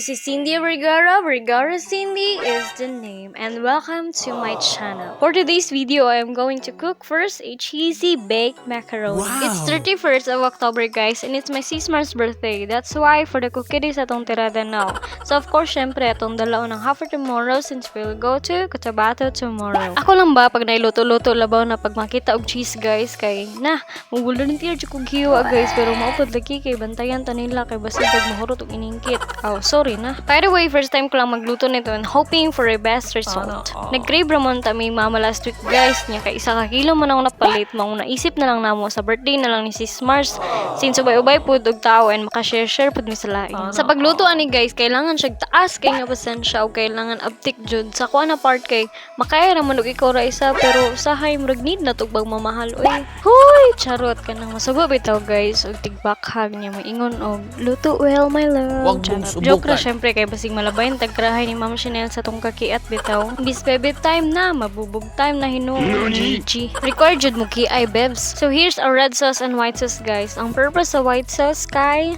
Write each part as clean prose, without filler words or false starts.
This is Cindy Vergara. Vergara Cindy is the name, and welcome to my channel. For today's video, I am going to cook first a cheesy baked macaroni. Wow. It's 31st of October, guys, and it's my sismar's birthday. That's why for the cookies atong tirada now. So of course, syempre atong dalaw ng half for tomorrow since we'll go to Cotabato tomorrow. Ako lang ba pag nailuto-luto labaw na pag makita og cheese, guys, kay na mag-volunteer jud kog hiwa, guys, pero maupod lagi kay bantayan ta nila kay basin pag mahurot og iningkit. Oh, sorry na. By the way, first time ko lang magluto nito and hoping for a best result. Nag-crave ramon ta may mama last week, guys, niya kay 1 kilo man ako napalit, mauna naisip na lang namo sa birthday na lang ni Sis Mars since ubay-ubay pud og tao and maka-share pud mi sa lain. Sa pagluto ani, guys, kailangan siya taas kay nga pasensya o kailangan uptik jud sa kuha na part kay makaya ramon og ikaw ra isa pero usahay murag need na tugbang mamahal oy. Hoy, charot ka nang masubo bitaw, guys, og tigbakhag niya maingon og luto well my love. Joke ra syempre kay basig malabayan tagkrahay ni Ma'am Chanel sa tong kakiat bitaw. Imbis bebe time na, mabubog time na hinuon. GG. Record jud mo kiay, bebs. So here's our red sauce and white sauce, guys. Ang purpose sa white sauce kay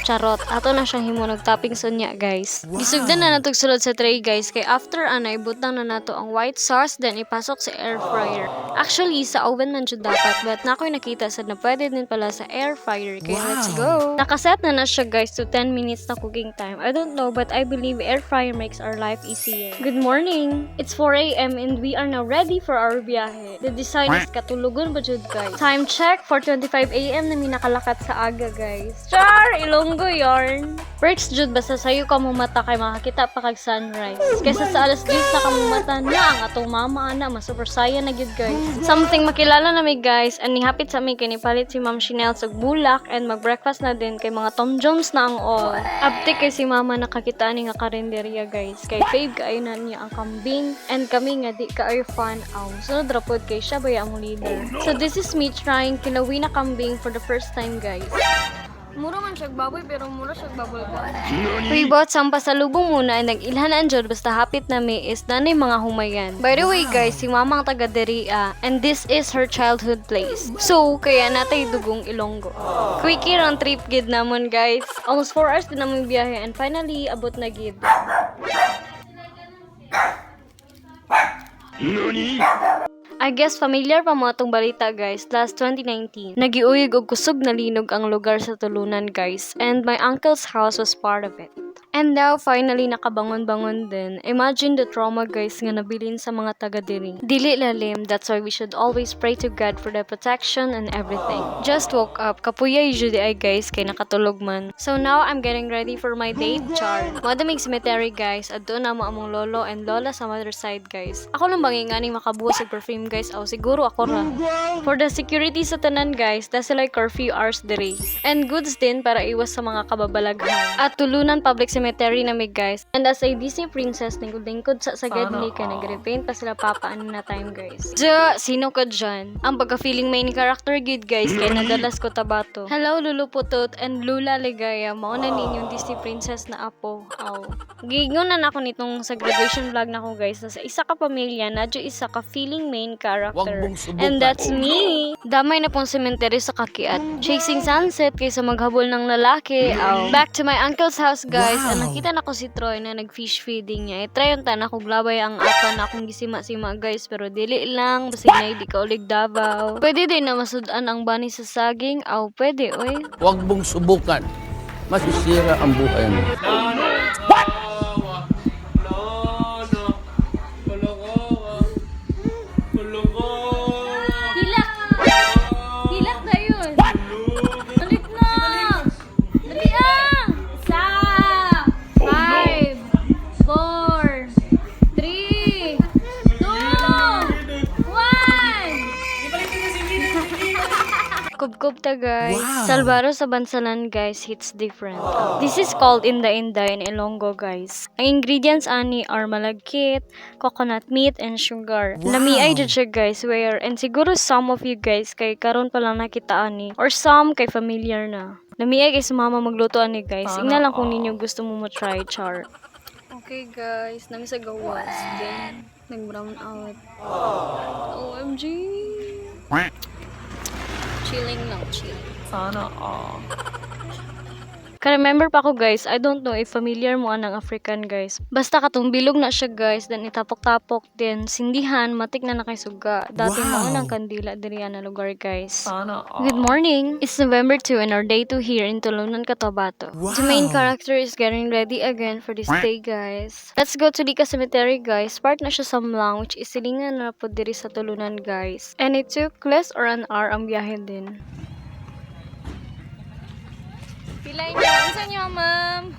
charot, ato na siyang himunog topping sonya, guys. Wow. Gisugdan na natog sulod sa tray, guys, kay after ana ibutang na nato ang white sauce then ipasok sa air fryer. Actually sa oven man jud dapat, but nakoy nakita sad na pwede din pala sa air fryer, kaya let's go. Nakaset na siya, guys, to 10 minutes na cooking time. I don't know, but I believe air fryer makes our life easier. Good morning. It's 4 a.m. and we are now ready for our biyahe. The design is katulugon ba jud, guys. Time check, 4:25 a.m. na mi nakalakat sa aga, guys. Char, Ilonggo yarn. Perks jud basta sayo ka mo mata kay makakita pa kag sunrise. Kaysa sa alas 10 na ka mo mata na ang atong mama ana ma-super saya na gyud, guys. Something makilala na mi, guys, and nihapit sa mi kay nipalit si Ma'am Chanel sa bulak and mag-breakfast na din kay mga Tom Jones na ang all. Abtik kay si mama nakakita ni nga karinderya, guys. Kay fave kay na niya ang kambing and kami nga di ka ay fan aw. Sunod ra pod kay siya baya ang leader. So this is me trying kilawi na kambing for the first time, guys. Mura man siyag baboy pero mura siyag baboy ka. Pre-bought sang pasalubong muna ay nag-ilhanan jud basta hapit na mi is nanay mga humayan. By the way, guys, si mamang taga Deria and this is her childhood place. So, kaya natay dugong Ilonggo. Quickie rang trip gid namon, guys. Almost 4 hours din namong biyahe and finally abot na gid. I guess familiar pa mo atong balita, guys. Last 2019, nagiuyog og kusog na linog ang lugar sa tulunan, guys. And my uncle's house was part of it. And now, finally, nakabangon-bangon din. Imagine the trauma, guys, nga nabilin sa mga taga-diri. Dili lalim, that's why we should always pray to God for the protection and everything. Just woke up, kapuyay judi ay, guys, kay nakatulog man. So now, I'm getting ready for my date, char. Madaming cemetery, guys, at doon na mo among lolo and lola sa mother side, guys. Ako lang banginganing makabuhos og perfume, guys, o siguro ako ra. For the security sa tanan, guys, that's like curfew hours diri. And goods din para iwas sa mga kababalaghan. At tulunan public cemetery na may, guys. And as a Disney princess, lingkod sa sagad ni ka nag-repaint pa sila papaan na time, guys. Sino ka dyan? Ang pagka-feeling main character gid, guys, kay nadalas ko tabato. Hello, Lulu Putot and Lula Ligaya. Mauna ninyong Disney princess na apo. Aw. Gigingon na ako nitong sa graduation vlog na ko, guys, na sa isa ka pamilya, nadyo isa ka feeling main character. And that's me. Damay na pong cemetery sa kakiat. Chasing sunset kaysa maghabol ng lalaki. Aw. Back to my uncle's house, guys. Wow. Nakita na ko si Troy na nag-fish feeding niya. I-try yung tanak kong labay ang apa na akong gisima-sima, guys. Pero dili lang. Basig na hindi ka ulig Davao. Pwede din na masudan ang bani sa saging. Aw, pwede, oy. Huwag mong subukan. Masisira ang buhay mo. Hilak na yun. Balik na. Dali ang. Isa. 5, 4, 3, 2, 1. Kubkub ta, guys. Wow. Salvaro sa Bansalan, guys, hits different. This is called Inda-Inda in Ilonggo, guys. Ang ingredients ani are malagkit, coconut meat, and sugar. Wow. Lami ay jud siya, guys, where and siguro some of you, guys, kay karon pa lang nakita ani or some kay familiar na. Lami ay kay sumama magluto ani, guys. Ingna lang kung ninyo gusto mo mo-try, char. Okay, guys, nami sa gawas. Then nag-brown out. OMG. Chilling lang, chilling. Sana Ka-remember pa ko guys, I don't know if familiar mo anang African guys. Basta katong bilog na siya guys, then itapok-tapok, then sindihan, matik na nakaisuga. Dati maunang kandila diri na lugar guys. Good morning! It's November 2 and our day 2 here in Tulunan, Cotabato. The main character is getting ready again for this day guys. Let's go to Lika Cemetery guys. Part na siya sa MLANG which is silingan na po diri sa Tulunan guys. And it took less or an hour ang biyahe din. Pilay niyo, unsa niyo, ma'am?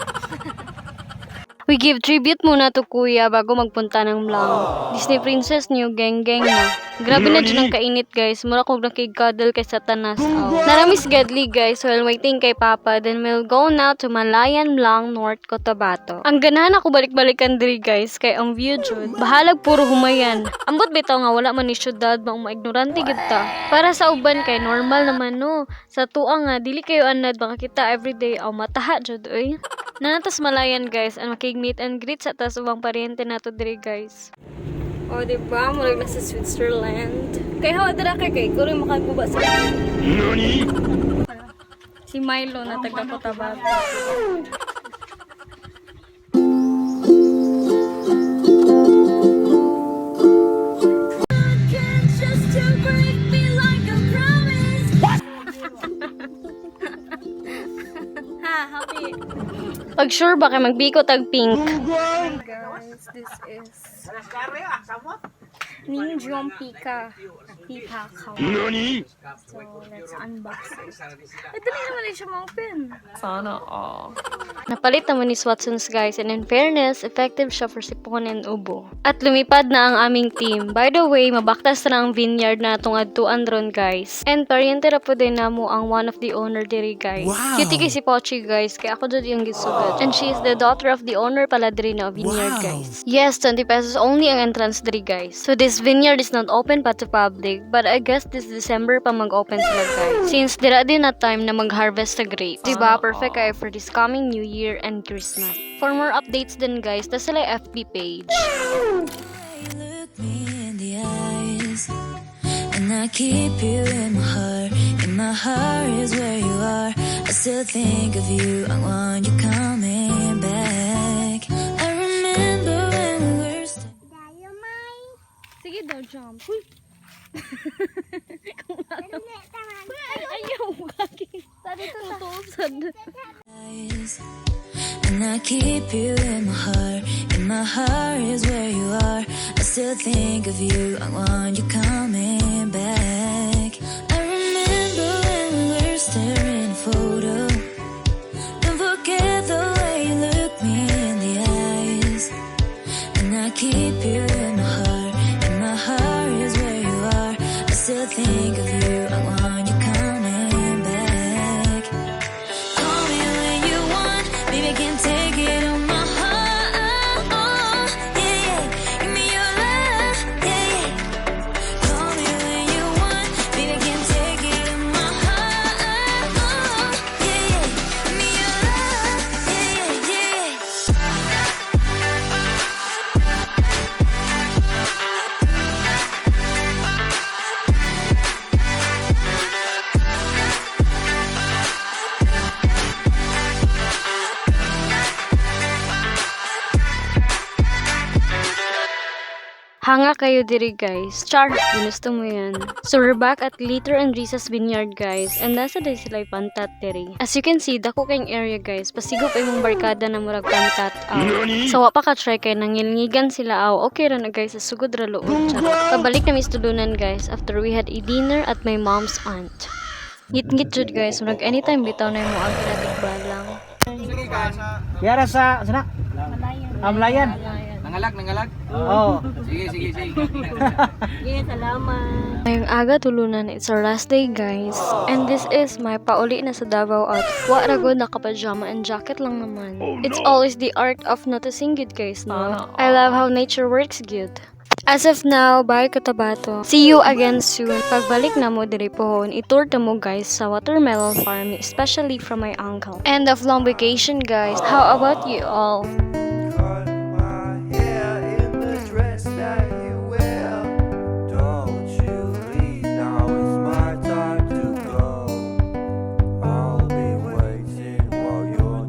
We give tribute muna to kuya bago magpunta ng MLANG. Disney princess niyo, geng-geng na. Grabe na dyan ang kainit guys. Mura kong nakikadal kay Satanas. Naramis gadly guys while waiting kay Papa. Then we'll go now to Malayan MLANG North Cotabato. Ang ganahan ako balik-balikan diri guys kay ang view jud. Bahalag puro humayan. Ambot bitaw nga wala man ni syudad bang maignorante gid ta. Para sa uban kay normal naman no. Sa tuwa nga dili kayo anad baka kita everyday aw mataha jud oy. Nanatas Malayan guys and makig-meet and greet sa tas ubang paryente nato diri guys. O diba, murag na sa Switzerland. Kay hawa dira kay kuri makaguba sa Nani? Si Milo na taga Cotabato. Pag sure ba kay magbiko tag pink. Guys, this is Ninjong Pika. Nani? So, let's unbox it. Ito na naman siya ma-open. Sana all. Napalit naman ni Swatsons guys and in fairness, effective siya for sipon and ubo. At lumipad na ang aming team. By the way, mabaktas na ang vineyard na itong adtuan ron guys. And pariente ra po din namo ang one of the owner diri guys. Cutie kay si Pochi guys, kaya ako dyan yung gisugat. And she is the daughter of the owner pala diri na vineyard guys. Yes, 20 pesos only ang entrance diri guys. So this vineyard is not open pa to public, but I guess this December pa mag-open sila guys. Since dira din na time na mag-harvest sa grapes. Diba? Perfect kayo for this coming New Year and Christmas. For more updates din guys, tas sila FB page. Look me in the eyes, and I keep you in my heart. In my heart is where you are. I still think of you. I want you coming back. I remember when we were still. Sige daw, jump. Ayaw, kaki. Tadi tutusad. And I keep you in my heart. In my heart is where you are. I still think of you. I want you coming back. I remember when we were staring at a photo. Don't forget the way you look me in the eyes. And I keep you in my heart. In my heart is where you are. I still think of you. I want you coming back. Call me when you want. Baby, I can take it on my heart. Oh, yeah, yeah. Give me your love. Yeah, yeah. Call me when you want. Baby, I can take it on my heart. Oh, yeah, yeah. Give me your love. Yeah, yeah, yeah. Hanga kayo diri guys. Char, ginusto mo yan. So we're back at Litter and Riza's vineyard guys. And nasa day sila pantat diri. As you can see, dako kayong area guys. Pasigop ay mong barkada na murag pantat aw. So wa pa ka try kay nangilngigan sila aw. Okay ra na guys, sa sugod ra loob. Pabalik na mistulunan guys after we had a dinner at my mom's aunt. Ngit-ngit jud guys, murag anytime bitaw na mo ang balang. Yara sa sana? Amlayan. Nangalag? Oo. Sige. Salamat. Ngayong aga tulunan, it's our last day guys. And this is my pauli na sa Davao at wa ra gud naka-pajama and jacket lang naman. It's always the art of noticing good guys, no? I love how nature works good. As of now, bye Cotabato. See you again soon. Pagbalik na mo diri pohon, itour ta mo guys sa watermelon farm, especially from my uncle. End of long vacation guys. How about you all? Cut my hair in the dress that you wear. Don't you leave, now it's my time to go. I'll be waiting while you're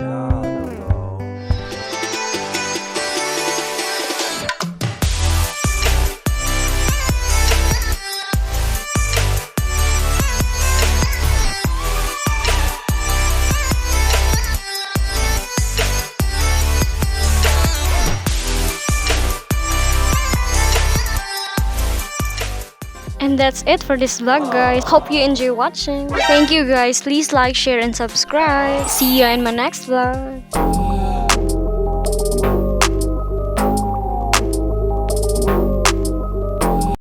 that's it for this vlog, guys. Hope you enjoy watching. Thank you, guys. Please like, share, and subscribe. See you in my next vlog.